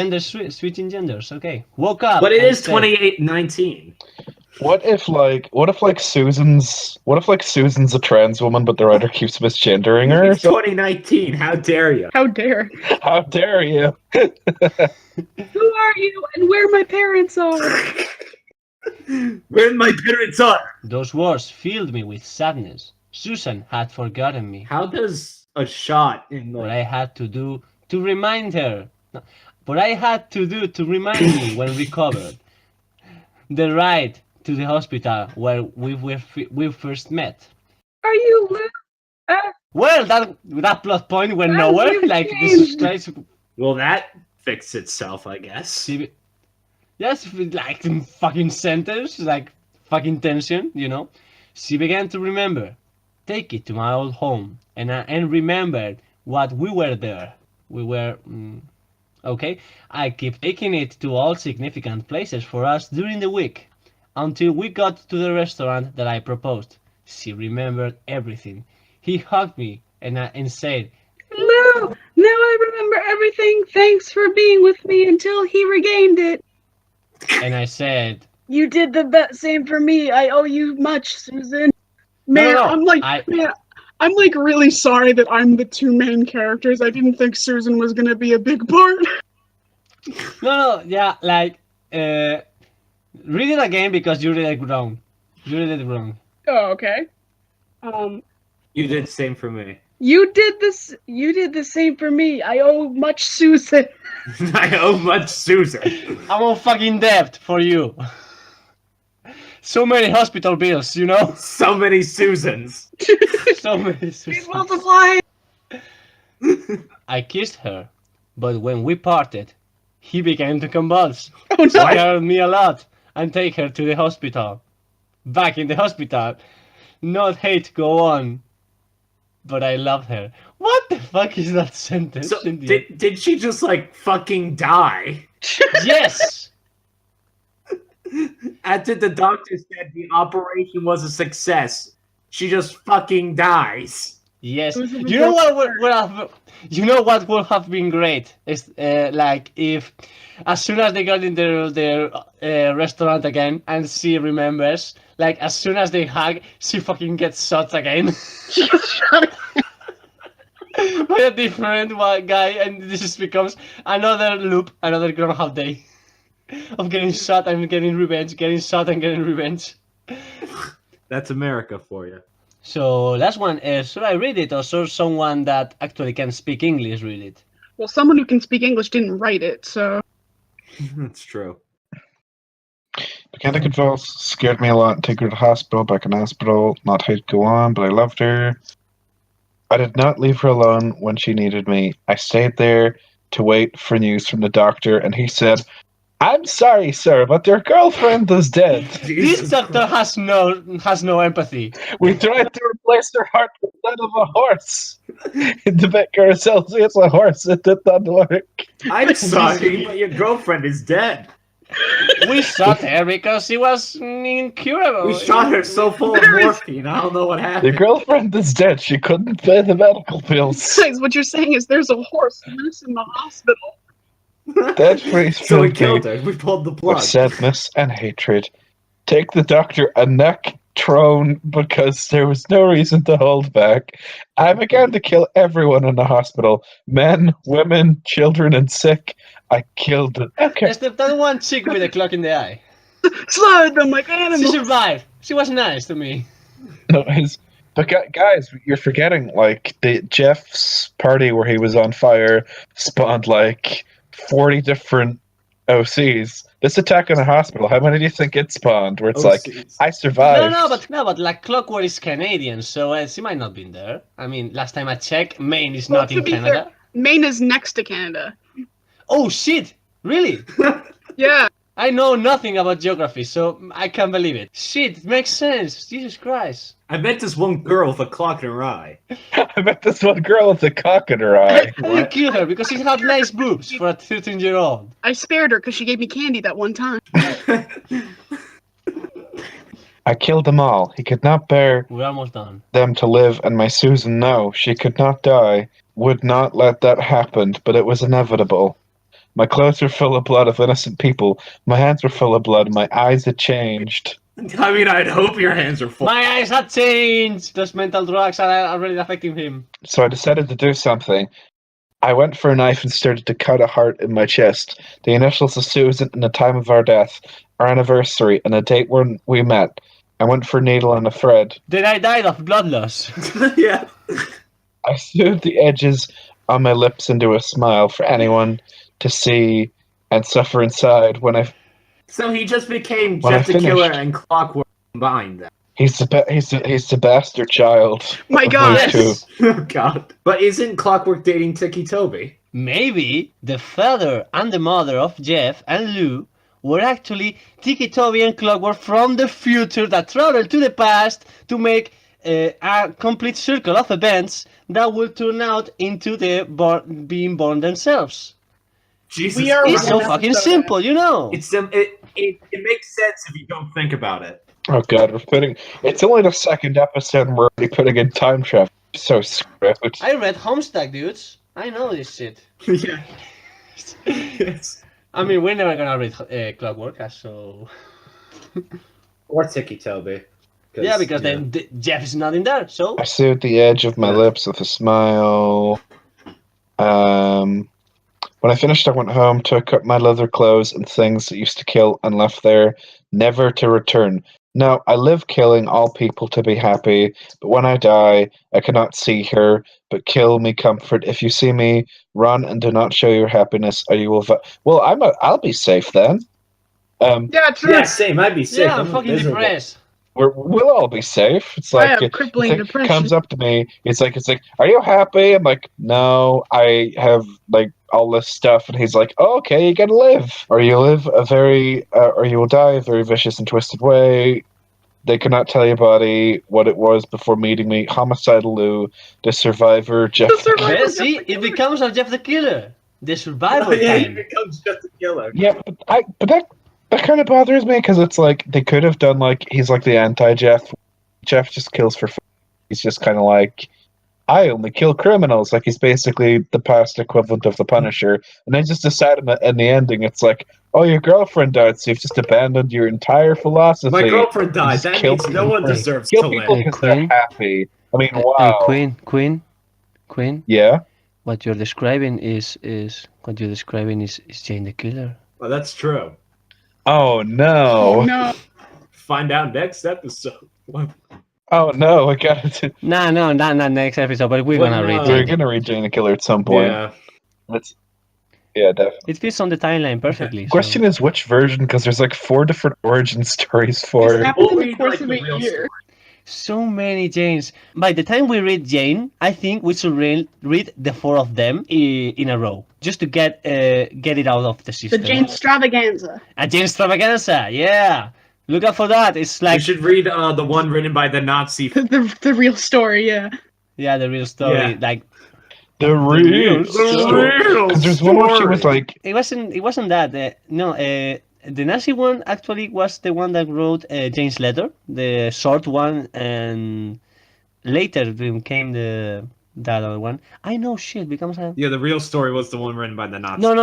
switching genders. Okay, woke up. But it and is said, 2819. What if Susan's a trans woman, but the writer keeps misgendering her? It's 2019. How dare you? How dare. How dare you? Who are you and where my parents are? Where my parents are? Those words filled me with sadness. Susan had forgotten me. How does a shot in What the I had to do to remind her. What I had to do to remind me when recovered. The ride to the hospital where we first met. Are you Lou? Well, that plot point went nowhere. you've Like this changed. is Well, that fixed itself, I guess. Yes, like fucking sentence, like fucking tension, She began to remember. Take it to my old home, and remembered what we were there. We were, okay. I keep taking it to all significant places for us during the week, until we got to the restaurant that I proposed. She remembered everything. He hugged me and said, Lou, now I remember everything. Thanks for being with me until he regained it. and I said, You did the same for me. I owe you much, Susan. Man, No. I'm like really sorry that I'm the two main characters. I didn't think Susan was gonna be a big part. no, yeah, like, read it again because you read it wrong. You read it wrong. Oh, okay. You did the same for me. You did the same for me. I owe much, Susan. I owe much Susan. I'm on fucking debt for you. So many hospital bills, So many Susans. So many. Please multiply. I kissed her, but when we parted, he began to convulse. Oh no. Scared me a lot and take her to the hospital. Back in the hospital. Not hate go on. But I loved her. What the fuck is that sentence? So, did she just, fucking die? Yes! After the doctor said the operation was a success, she just fucking dies. Yes. You know what would have been great? Is if as soon as they got in their restaurant again and she remembers, as soon as they hug, she fucking gets shot again. By a different guy, and this just becomes another loop, another Groundhog Day of getting shot and getting revenge, getting shot and getting revenge. That's America for you. So last one, should I read it or should someone that actually can speak English read it? Well, someone who can speak English didn't write it, so. That's true. Began to convulse, scared me a lot, take her to the hospital, back in the hospital, not hate go on, but I loved her. I did not leave her alone when she needed me. I stayed there to wait for news from the doctor, and he said, I'm sorry, sir, but your girlfriend is dead. This doctor has no empathy. We tried to replace her heart with that of a horse. In the vet carousel, it's a horse. It did not work. I'm sorry, but your girlfriend is dead. We shot her because she was incurable. We shot her so full of morphine. I don't know what Your happened. girlfriend is dead. She couldn't pay the medical bills. Guys, what you're saying is there's a horse loose in the hospital. That phrase So we filled me killed her. We pulled the plug. with sadness and hatred. Take the doctor a neck thrown because there was no reason to hold back. I began to kill everyone in the hospital. Men, women, children, and sick. I killed them. Okay. Except that one chick with a clock in the eye. Slaughtered them like She animals. survived. She was nice to me. No, But guys, you're forgetting, like, the Jeff's party where he was on fire spawned, like, 40 different OCs. This attack on a hospital, how many do you think it spawned? Where it's like, OCs. I survived. No, but like Clockwork is Canadian, so she might not be there. I mean, last time I checked, Maine is not to in be Canada. fair, Maine is next to Canada. Oh shit! Really? Yeah. I know nothing about geography, so I can't believe it. Shit, it makes sense. Jesus Christ. I met this one girl with a clock in her eye. I met this one girl with a cock in her eye. I didn't kill her because she had nice boobs for a 13-year-old. I spared her because she gave me candy that one time. I killed them all. He could not bear We're almost done. them to live, and my Susan, no, she could not die. Would not let that happen, but it was inevitable. My clothes were full of blood of innocent people. My hands were full of blood. My eyes had changed. I mean, I'd hope your hands are full. My eyes have changed! Those mental drugs are already affecting him. So I decided to do something. I went for a knife and started to cut a heart in my chest. The initials of Susan and the time of our death, our anniversary, and the date when we met. I went for a needle and a thread. Then I died of blood loss. Yeah. I sewed the edges on my lips into a smile for anyone to see and suffer inside when I... So he just became When I Jeff the Killer finished. and Clockwork combined then. He's the bastard child. My of God. those two. Oh god. But isn't Clockwork dating Tiki Toby? Maybe the father and the mother of Jeff and Lou were actually Tiki Toby and Clockwork from the future that traveled to the past to make a complete circle of events that will turn out into the being born themselves. Jesus We are It's Christ. so Right. fucking simple, you know. It makes sense if you don't think about it. Oh god, we're putting... It's only the second episode and we're already putting in time travel. So screwed. I read Homicidal, dudes. I know this shit. Yeah. Yes. I mean, we're never gonna read Clockwork, so... Or Tiki Toby. Yeah, because then Jeff is not in there, so... I sewed the edge of my lips with a smile. When I finished, I went home, took up my leather clothes and things that used to kill and left there, never to return. No, I live killing all people to be happy, but when I die, I cannot see her, but kill me comfort. If you see me, run and do not show your happiness, or you will... Well, I'll be safe then. Yeah, true. Yeah, same. I'd be safe. Yeah, I'm fucking miserable. depressed. We'll all be safe. It's I like have it crippling depression. comes up to me. It's like, are you happy? I'm like, no, I have like all this stuff, and he's like, oh, okay, you gotta live, or you live or you will die a very vicious and twisted way. They cannot tell your body what it was before meeting me. Homicidal Lou, the survivor, Jeff. The survivor. Yeah, see, it becomes a Jeff the Killer. The survival Oh, yeah, he time. becomes just a killer. Yeah, but that kind of bothers me because it's like they could have done like he's like the anti-Jeff. Jeff just kills for fun. He's just kind of like, I only kill criminals. Like he's basically the past equivalent of the Punisher. And they just decide in the ending, it's like, oh, your girlfriend died, so you've just abandoned your entire philosophy. My girlfriend died. Just That kill means no people. one deserves Kill to people live. because they're Queen? happy. I mean, wow. Queen. Yeah. What you're describing is Jane the Killer. Well, that's true. Oh no. Oh, no. Find out next episode. Oh no, I got it. No, not next episode, but we're Well, gonna read no. We're it. gonna read Jane the Killer at some point. Yeah. Yeah, definitely. It fits on the timeline perfectly. Question is which version, because there's like 4 different origin stories for This it. happened in We'll the read, course like, of the a real year. so many Janes. By the time we read Jane, I think we should read the 4 of them in a row, just to get it out of the The system. Jane Stravaganza. A Jane Stravaganza, yeah. Look out for that. It's You like should read the one written by the Nazi. The real story, yeah. yeah, the real story. Yeah. Like The real story. Because there's one where she was like, it wasn't that. The Nazi one actually was the one that wrote Jane's letter, the short one, and later came that other one. I know shit becomes a. Yeah, the real story was the one written by the Nazi. No.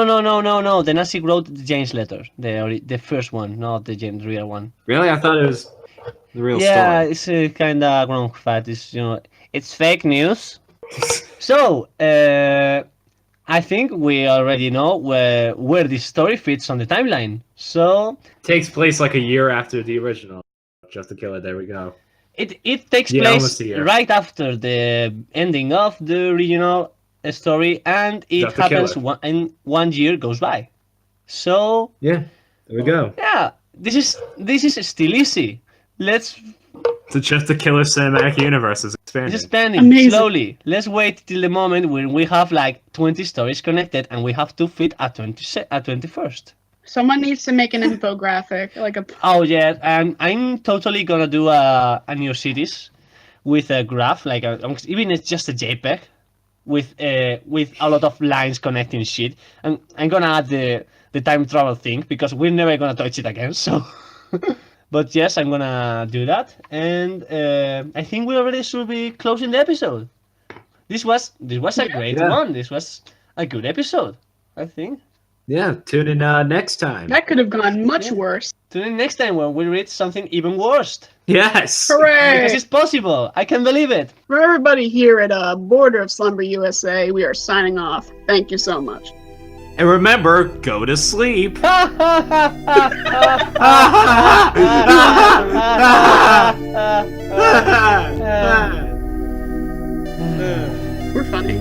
The Nazi wrote Jane's letter, the first one, not the James real one. Really? I thought it was the real Yeah, story. it's a kind of wrong fact. It's fake news. So, I think we already know where this story fits on the timeline. So, Takes place like a year after the original. Just the Killer. There we go. It takes Yeah, place almost a year. right after the ending of the original story, and it Got to kill happens it. and 1 year goes by. So Yeah, there we go. yeah, this is still easy. Let's So just the Killer Cinematic Universe is expanding. It's expanding Amazing. slowly. Let's wait till the moment when we have like 20 stories connected and we have to fit a 21st. Someone needs to make an infographic, like a. Oh yeah, and I'm totally gonna do a new series with a graph, like even it's just a JPEG with a lot of lines connecting shit. And I'm gonna add the time travel thing because we're never gonna touch it again. So, but yes, I'm gonna do that, and I think we already should be closing the episode. This was a great one. This was a good episode, I think. Yeah, tune in next time. That could have gone much worse. Tune in next time when we read something even worse. Yes. Hooray! Because it's possible. I can believe it. For everybody here at Border of Slumber USA, we are signing off. Thank you so much. And remember, go to sleep. We're funny.